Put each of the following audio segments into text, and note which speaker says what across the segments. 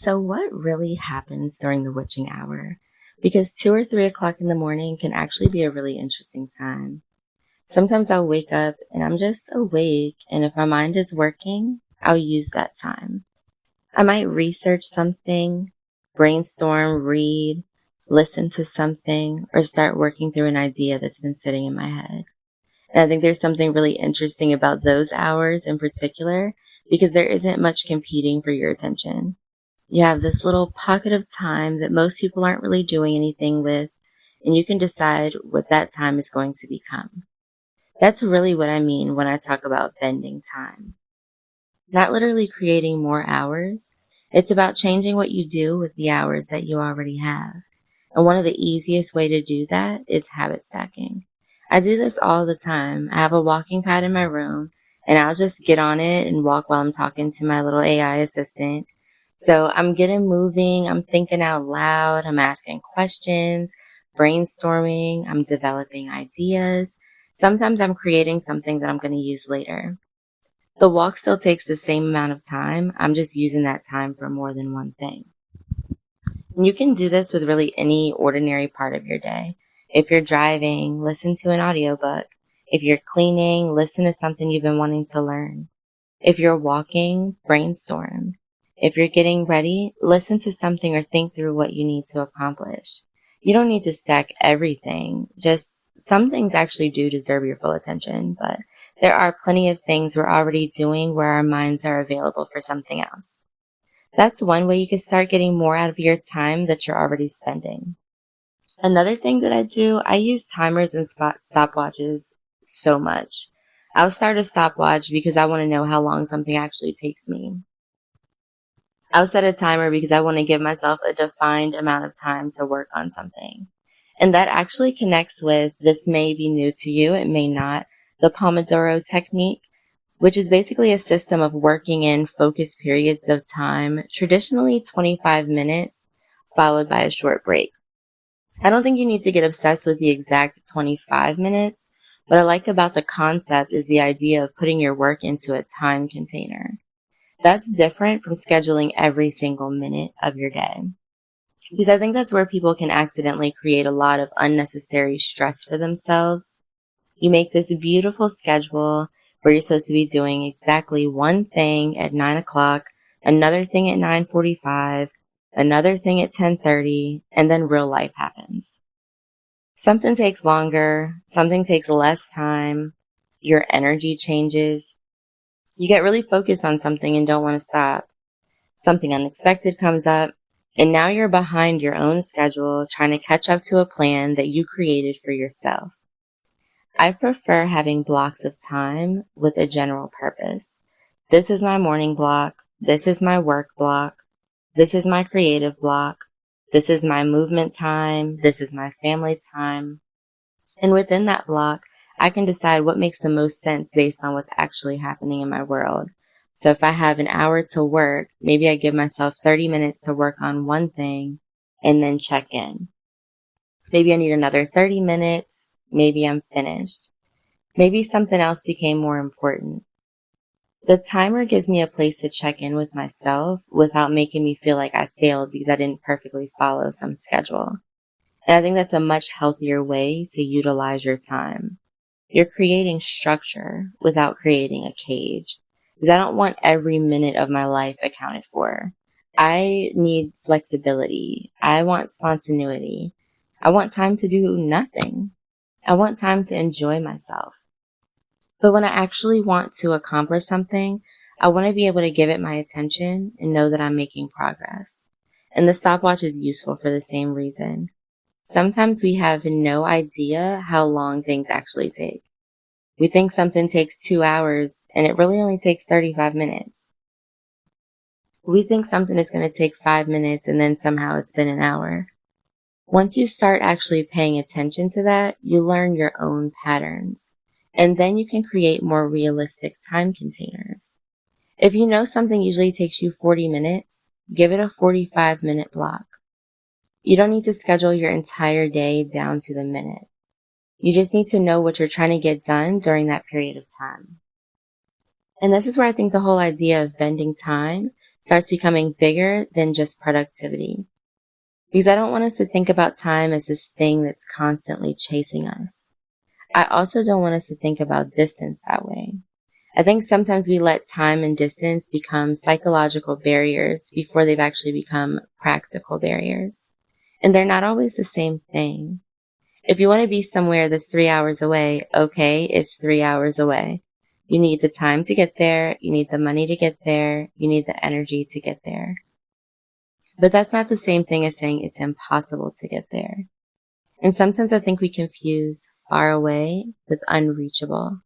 Speaker 1: So, what really happens during the witching hour? Because 2 or 3 o'clock in the morning can actually be a really interesting time. Sometimes I'll wake up and I'm just awake, and if my mind is working, I'll use that time. I might research something, brainstorm, read, listen to something, or start working through an idea that's been sitting in my head. And I think there's something really interesting about those hours in particular because there isn't much competing for your attention. You have this little pocket of time that most people aren't really doing anything with, and you can decide what that time is going to become. That's really what I mean when I talk about bending time. Not literally creating more hours. It's about changing what you do with the hours that you already have. And one of the easiest way to do that is habit stacking. I do this all the time. I have a walking pad in my room and I'll just get on it and walk while I'm talking to my little AI assistant. So I'm getting moving, I'm thinking out loud, I'm asking questions, brainstorming, I'm developing ideas. Sometimes I'm creating something that I'm going to use later. The walk still takes the same amount of time. I'm just using that time for more than one thing. And you can do this with really any ordinary part of your day. If you're driving, listen to an audiobook. If you're cleaning, listen to something you've been wanting to learn. If you're walking, brainstorm. If you're getting ready, listen to something or think through what you need to accomplish. You don't need to stack everything. Just some things actually do deserve your full attention, but there are plenty of things we're already doing where our minds are available for something else. That's one way you can start getting more out of your time that you're already spending. Another thing that I do, I use timers and stopwatches so much. I'll start a stopwatch because I want to know how long something actually takes me. I'll set a timer because I want to give myself a defined amount of time to work on something. And that actually connects with, this may be new to you, it may not, the Pomodoro Technique, which is basically a system of working in focused periods of time, traditionally 25 minutes, followed by a short break. I don't think you need to get obsessed with the exact 25 minutes. What I like about the concept is the idea of putting your work into a time container. That's different from scheduling every single minute of your day. Because I think that's where people can accidentally create a lot of unnecessary stress for themselves. You make this beautiful schedule where you're supposed to be doing exactly one thing at 9 o'clock, another thing at 9:45, another thing at 10:30, and then real life happens. Something takes longer, something takes less time, your energy changes. You get really focused on something and don't want to stop. Something unexpected comes up, and now you're behind your own schedule trying to catch up to a plan that you created for yourself. I prefer having blocks of time with a general purpose. This is my morning block. This is my work block. This is my creative block. This is my movement time. This is my family time. And within that block, I can decide what makes the most sense based on what's actually happening in my world. So if I have an hour to work, maybe I give myself 30 minutes to work on one thing and then check in. Maybe I need another 30 minutes. Maybe I'm finished. Maybe something else became more important. The timer gives me a place to check in with myself without making me feel like I failed because I didn't perfectly follow some schedule. And I think that's a much healthier way to utilize your time. You're creating structure without creating a cage. Because I don't want every minute of my life accounted for. I need flexibility. I want spontaneity. I want time to do nothing. I want time to enjoy myself. But when I actually want to accomplish something, I want to be able to give it my attention and know that I'm making progress. And the stopwatch is useful for the same reason. Sometimes we have no idea how long things actually take. We think something takes 2 hours and it really only takes 35 minutes. We think something is going to take 5 minutes and then somehow it's been an hour. Once you start actually paying attention to that, you learn your own patterns. And then you can create more realistic time containers. If you know something usually takes you 40 minutes, give it a 45-minute block. You don't need to schedule your entire day down to the minute. You just need to know what you're trying to get done during that period of time. And this is where I think the whole idea of bending time starts becoming bigger than just productivity. Because I don't want us to think about time as this thing that's constantly chasing us. I also don't want us to think about distance that way. I think sometimes we let time and distance become psychological barriers before they've actually become practical barriers. And they're not always the same thing. If you want to be somewhere that's 3 hours away, okay, it's 3 hours away. You need the time to get there. You need the money to get there. You need the energy to get there. But that's not the same thing as saying it's impossible to get there. And sometimes I think we confuse far away with unreachable.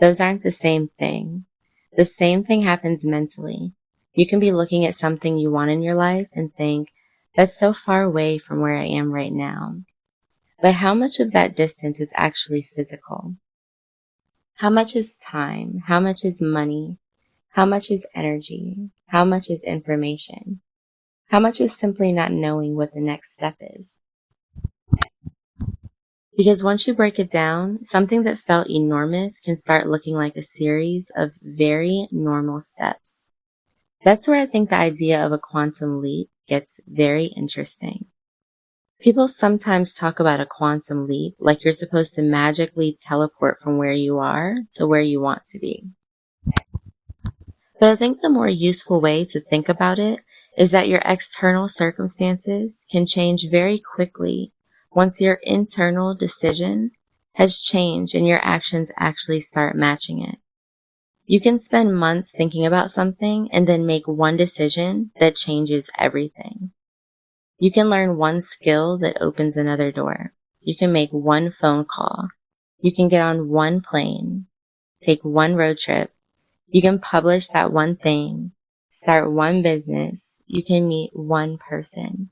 Speaker 1: Those aren't the same thing. The same thing happens mentally. You can be looking at something you want in your life and think, that's so far away from where I am right now. But how much of that distance is actually physical? How much is time? How much is money? How much is energy? How much is information? How much is simply not knowing what the next step is? Because once you break it down, something that felt enormous can start looking like a series of very normal steps. That's where I think the idea of a quantum leap gets very interesting. People sometimes talk about a quantum leap like you're supposed to magically teleport from where you are to where you want to be. But I think the more useful way to think about it is that your external circumstances can change very quickly once your internal decision has changed and your actions actually start matching it. You can spend months thinking about something and then make one decision that changes everything. You can learn one skill that opens another door. You can make one phone call. You can get on one plane, take one road trip. You can publish that one thing, start one business. You can meet one person.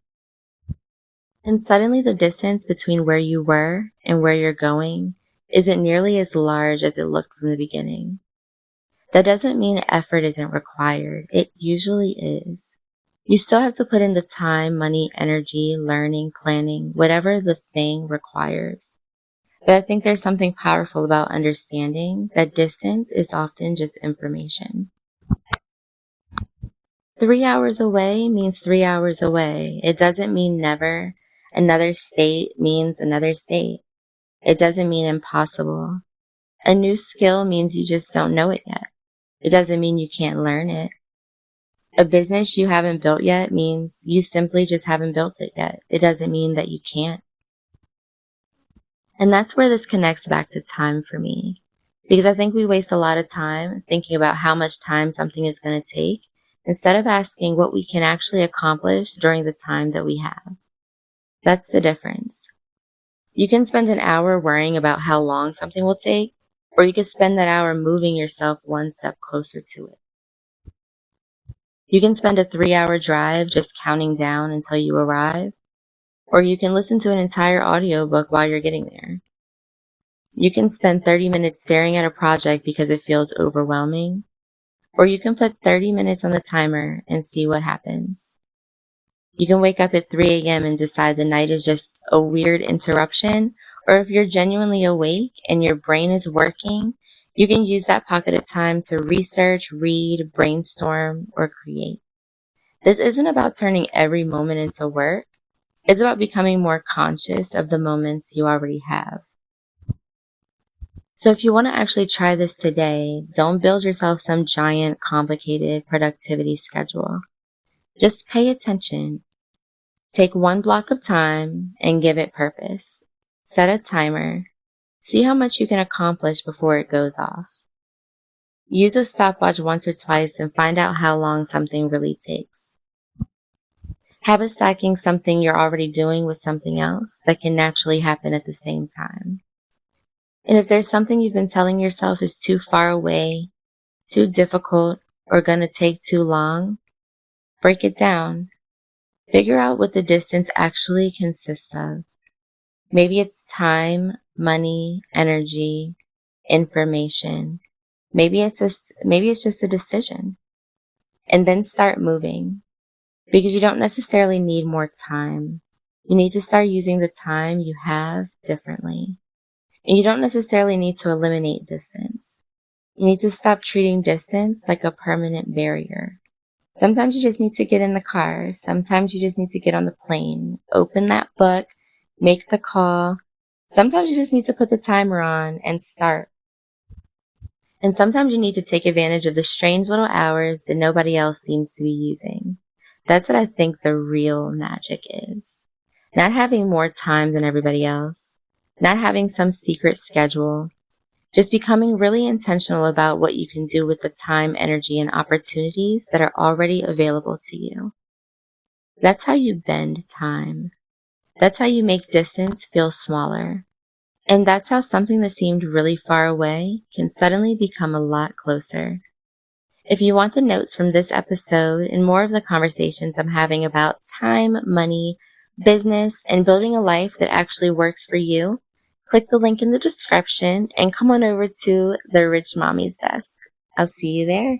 Speaker 1: And suddenly the distance between where you were and where you're going isn't nearly as large as it looked from the beginning. That doesn't mean effort isn't required. It usually is. You still have to put in the time, money, energy, learning, planning, whatever the thing requires. But I think there's something powerful about understanding that distance is often just information. 3 hours away means 3 hours away. It doesn't mean never. Another state means another state. It doesn't mean impossible. A new skill means you just don't know it yet. It doesn't mean you can't learn it. A business you haven't built yet means you simply just haven't built it yet. It doesn't mean that you can't. And that's where this connects back to time for me. Because I think we waste a lot of time thinking about how much time something is going to take instead of asking what we can actually accomplish during the time that we have. That's the difference. You can spend an hour worrying about how long something will take, or you can spend that hour moving yourself one step closer to it. You can spend a 3-hour drive just counting down until you arrive, or you can listen to an entire audiobook while you're getting there. You can spend 30 minutes staring at a project because it feels overwhelming, or you can put 30 minutes on the timer and see what happens. You can wake up at 3 a.m. and decide the night is just a weird interruption, or if you're genuinely awake and your brain is working, you can use that pocket of time to research, read, brainstorm, or create. This isn't about turning every moment into work. It's about becoming more conscious of the moments you already have. So if you want to actually try this today, don't build yourself some giant, complicated productivity schedule. Just pay attention. Take one block of time and give it purpose. Set a timer. See how much you can accomplish before it goes off. Use a stopwatch once or twice and find out how long something really takes. Habit stacking something you're already doing with something else that can naturally happen at the same time. And if there's something you've been telling yourself is too far away, too difficult, or gonna take too long, break it down. Figure out what the distance actually consists of. Maybe it's time, money, energy, information. Maybe it's just a decision. And then start moving. Because you don't necessarily need more time. You need to start using the time you have differently. And you don't necessarily need to eliminate distance. You need to stop treating distance like a permanent barrier. Sometimes you just need to get in the car. Sometimes you just need to get on the plane, open that book, make the call. Sometimes you just need to put the timer on and start. And sometimes you need to take advantage of the strange little hours that nobody else seems to be using. That's what I think the real magic is. Not having more time than everybody else. Not having some secret schedule. Just becoming really intentional about what you can do with the time, energy, and opportunities that are already available to you. That's how you bend time. That's how you make distance feel smaller. And that's how something that seemed really far away can suddenly become a lot closer. If you want the notes from this episode and more of the conversations I'm having about time, money, business, and building a life that actually works for you, click the link in the description and come on over to the Rich Mommy's desk. I'll see you there.